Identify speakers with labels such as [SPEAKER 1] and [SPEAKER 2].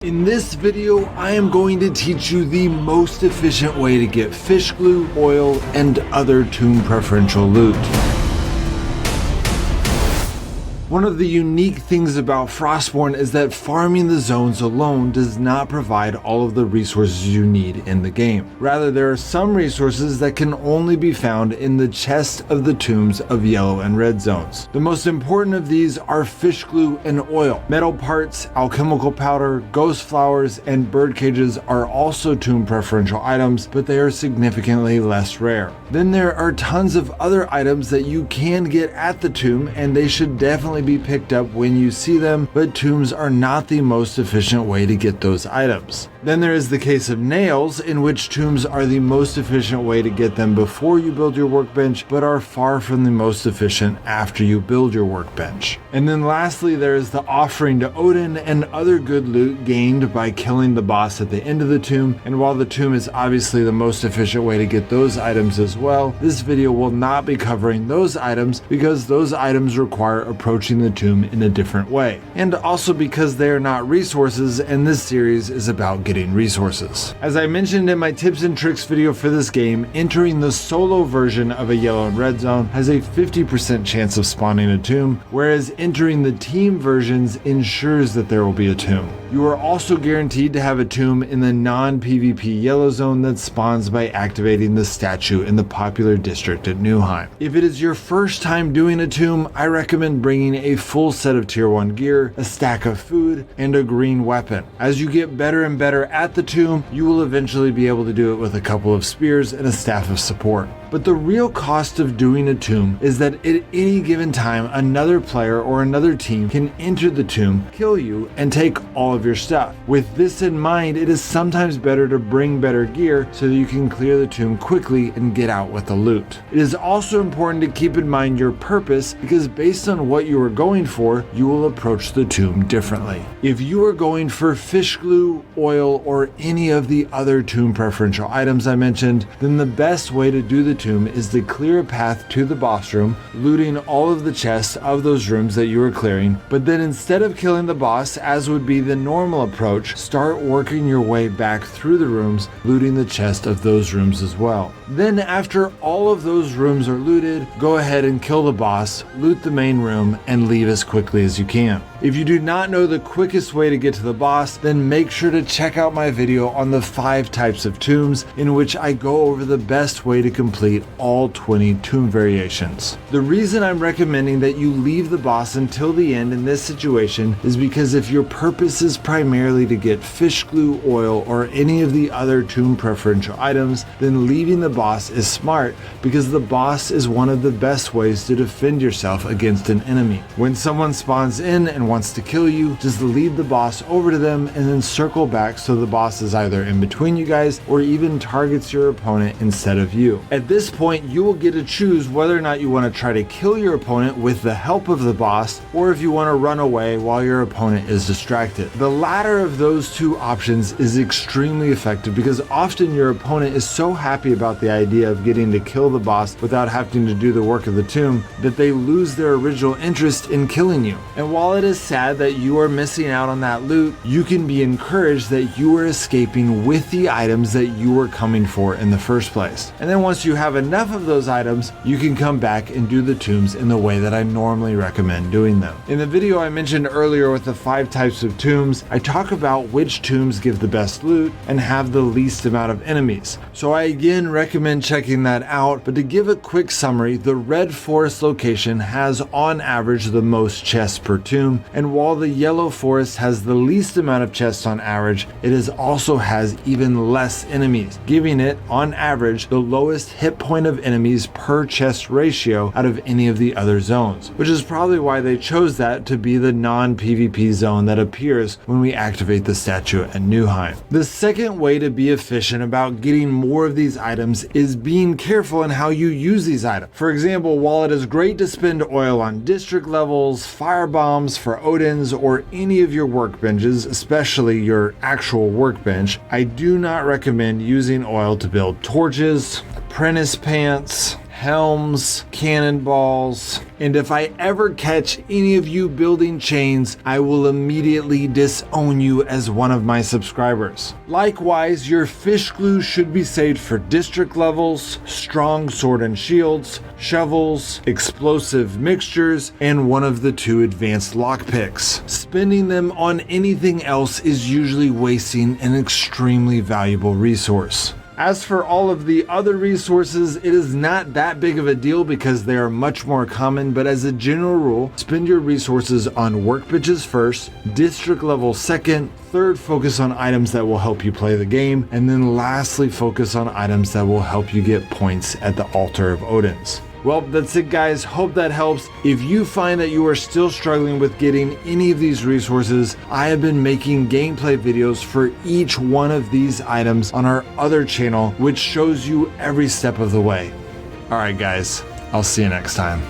[SPEAKER 1] In this video, I am going to teach you the most efficient way to get fish glue, oil, and other tomb preferential loot. One of the unique things about Frostborn is that farming the zones alone does not provide all of the resources you need in the game. Rather, there are some resources that can only be found in the chest of the tombs of yellow and red zones. The most important of these are fish glue and oil. Metal parts, alchemical powder, ghost flowers, and bird cages are also tomb preferential items, but they are significantly less rare. Then there are tons of other items that you can get at the tomb, and they should definitely be picked up when you see them, but tombs are not the most efficient way to get those items. Then there is the case of nails, in which tombs are the most efficient way to get them before you build your workbench, but are far from the most efficient after you build your workbench. And then lastly, there is the offering to Odin and other good loot gained by killing the boss at the end of the tomb. And while the tomb is obviously the most efficient way to get those items as well, this video will not be covering those items because those items require approaching the tomb in a different way, and also because they are not resources, and this series is about getting resources. As I mentioned in my tips and tricks video for this game, entering the solo version of a yellow and red zone has a 50% chance of spawning a tomb, whereas entering the team versions ensures that there will be a tomb. You are also guaranteed to have a tomb in the non-PvP yellow zone that spawns by activating the statue in the popular district at Newheim. If it is your first time doing a tomb, I recommend bringing a full set of tier 1 gear, a stack of food, and a green weapon. As you get better and better at the tomb, you will eventually be able to do it with a couple of spears and a staff of support. But the real cost of doing a tomb is that at any given time, another player or another team can enter the tomb, kill you, and take all of your stuff. With this in mind, it is sometimes better to bring better gear so that you can clear the tomb quickly and get out with the loot. It is also important to keep in mind your purpose, because based on what you are going for, you will approach the tomb differently. If you are going for fish glue, oil, or any of the other tomb preferential items I mentioned, then the best way to do the tomb is to clear a path to the boss room, looting all of the chests of those rooms that you are clearing, but then instead of killing the boss, as would be the normal approach, start working your way back through the rooms, looting the chest of those rooms as well. Then after all of those rooms are looted, go ahead and kill the boss, loot the main room, and leave as quickly as you can. If you do not know the quickest way to get to the boss, then make sure to check out my video on the 5 types of tombs, in which I go over the best way to complete all 20 tomb variations. The reason I'm recommending that you leave the boss until the end in this situation is because if your purpose is primarily to get fish glue, oil, or any of the other tomb preferential items, then leaving the boss is smart, because the boss is one of the best ways to defend yourself against an enemy. When someone spawns in and wants to kill you, just lead the boss over to them and then circle back so the boss is either in between you guys or even targets your opponent instead of you. At this point, you will get to choose whether or not you want to try to kill your opponent with the help of the boss, or if you want to run away while your opponent is distracted. The latter of those two options is extremely effective, because often your opponent is so happy about the idea of getting to kill the boss without having to do the work of the tomb that they lose their original interest in killing you. And while it is sad that you are missing out on that loot, you can be encouraged that you are escaping with the items that you were coming for in the first place. And then once you have enough of those items, you can come back and do the tombs in the way that I normally recommend doing them. In the video I mentioned earlier with the 5 types of tombs, I talk about which tombs give the best loot and have the least amount of enemies. So I again recommend checking that out, but to give a quick summary, the red forest location has on average the most chests per tomb, and while the yellow forest has the least amount of chests on average, it also has even less enemies, giving it on average the lowest hit point of enemies per chest ratio out of any of the other zones, which is probably why they chose that to be the non-PvP zone that appears when we activate the statue at Newheim. The second way to be efficient about getting more of these items is being careful in how you use these items. For example, while it is great to spend oil on district levels, fire bombs for Odins, or any of your workbenches, especially your actual workbench, I do not recommend using oil to build torches, apprentice pants, helms, cannonballs, and if I ever catch any of you building chains, I will immediately disown you as one of my subscribers. Likewise, your fish glue should be saved for district levels, strong sword and shields, shovels, explosive mixtures, and one of the 2 advanced lockpicks. Spending them on anything else is usually wasting an extremely valuable resource. As for all of the other resources, it is not that big of a deal because they are much more common, but as a general rule, spend your resources on workbenches first, district level second, third focus on items that will help you play the game, and then lastly focus on items that will help you get points at the altar of Odin's. Well, that's it guys, hope that helps. If you find that you are still struggling with getting any of these resources, I have been making gameplay videos for each one of these items on our other channel, which shows you every step of the way. Alright guys, I'll see you next time.